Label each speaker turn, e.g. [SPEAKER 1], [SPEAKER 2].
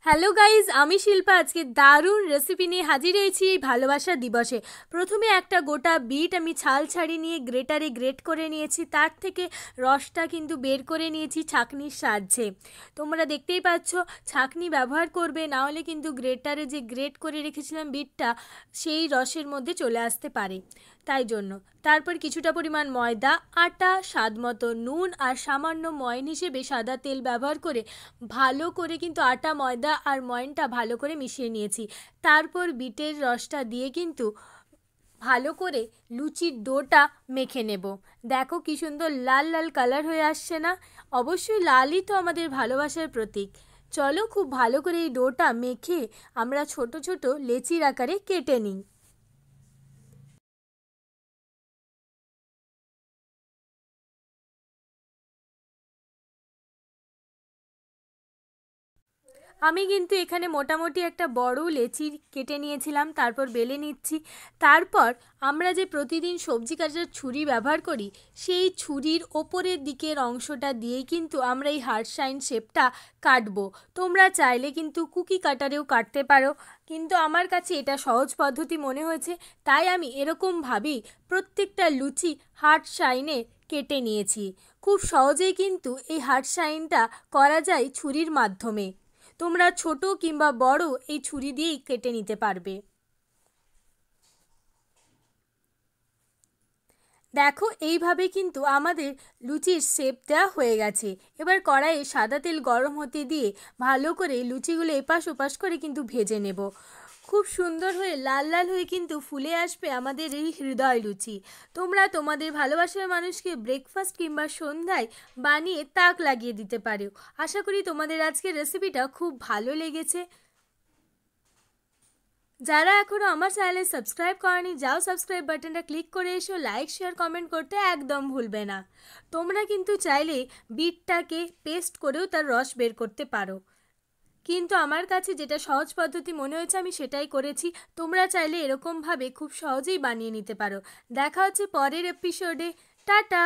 [SPEAKER 1] Hello guys, আমি শিল্পা আজকে দারুণ রেসিপি নিয়ে হাজির হয়েছি এই ভালোবাসা দিবসে। প্রথমে একটা গোটা বিট আমি ছাল ছাড়িয়ে নিয়ে গ্রেটারে গ্রেট করে নিয়েছি, তার থেকে রসটা কিন্তু বের করে নিয়েছি ছাঁকনির সাহায্যে। তোমরা দেখতেই পাচ্ছ ছাঁকনি ব্যবহার করবে, না হলে কিন্তু গ্রেটারে যে গ্রেট করে রেখেছিলাম বিটটা সেই রসের মধ্যে চলে আসতে পারে, তাই জন্য। তারপর কিছুটা পরিমাণ ময়দা, আটা, স্বাদ মতো নুন আর সামান্য ময়ন হিসেবে সাদা তেল ব্যবহার করে ভালো করে কিন্তু আটা, ময়দা আর ময়নটা ভালো করে মিশিয়ে নিয়েছি। তারপর বিটের রসটা দিয়ে কিন্তু ভালো করে লুচির ডোটা মেখে নেব। দেখো কি সুন্দর লাল লাল কালার হয়ে আসছে না? অবশ্যই লালই তো আমাদের ভালোবাসার প্রতীক। চলো খুব ভালো করে এই ডোটা মেখে আমরা ছোট ছোট লেচির আকারে কেটে নিই। আমি কিন্তু এখানে মোটামুটি একটা বড় লেচি কেটে নিয়েছিলাম, তারপর বেলে নিচ্ছি। তারপর আমরা যে প্রতিদিন সবজি কাটার ছুরি ব্যবহার করি, সেই ছুরির ওপরের দিকের অংশটা দিয়েই কিন্তু আমরা এই হার্ট সাইন শেপটা কাটবো। তোমরা চাইলে কিন্তু কুকি কাটারেও কাটতে পারো, কিন্তু আমার কাছে এটা সহজ পদ্ধতি মনে হয়েছে, তাই আমি এরকমভাবেই প্রত্যেকটা লুচি হার্ট সাইনে কেটে নিয়েছি। খুব সহজেই কিন্তু এই হার্ট সাইনটা করা যায় ছুরির মাধ্যমে। তোমরা ছোট কিংবা বড় এই ছুরি দিয়েই কেটে নিতে পারবে। দেখো এইভাবে কিন্তু আমাদের লুচির শেপ দেওয়া হয়ে গেছে। এবার কড়াইয়ে সাদা তেল গরম হতে দিয়ে ভালো করে লুচিগুলো এপাশ ওপাশ করে কিন্তু ভেজে নেব। খুব সুন্দর হয়ে লাল লাল হয়ে কিন্তু ফুলে আসবে আমাদের এই হৃদয় লুচি। তোমরা তোমাদের ভালোবাসার মানুষকে ব্রেকফাস্ট কিংবা সন্ধ্যায় বানিয়ে তাক লাগিয়ে দিতে পারো। আশা করি তোমাদের আজকের রেসিপিটা খুব ভালো লেগেছে। যারা এখনও আমার চ্যানেলে সাবস্ক্রাইব করেনি, যাও সাবস্ক্রাইব বাটনটা ক্লিক করে এসো। লাইক, শেয়ার, কমেন্ট করতে একদম ভুলবে না। তোমরা কিন্তু চাইলে বিটটাকে পেস্ট করেও তার রস বের করতে পারো, কিন্তু আমার কাছে যেটা সহজ পদ্ধতি মনে হয়েছে আমি সেটাই করেছি। তোমরা চাইলে এরকমভাবে খুব সহজেই বানিয়ে নিতে পারো। দেখা হচ্ছে পরের এপিসোডে। টাটা।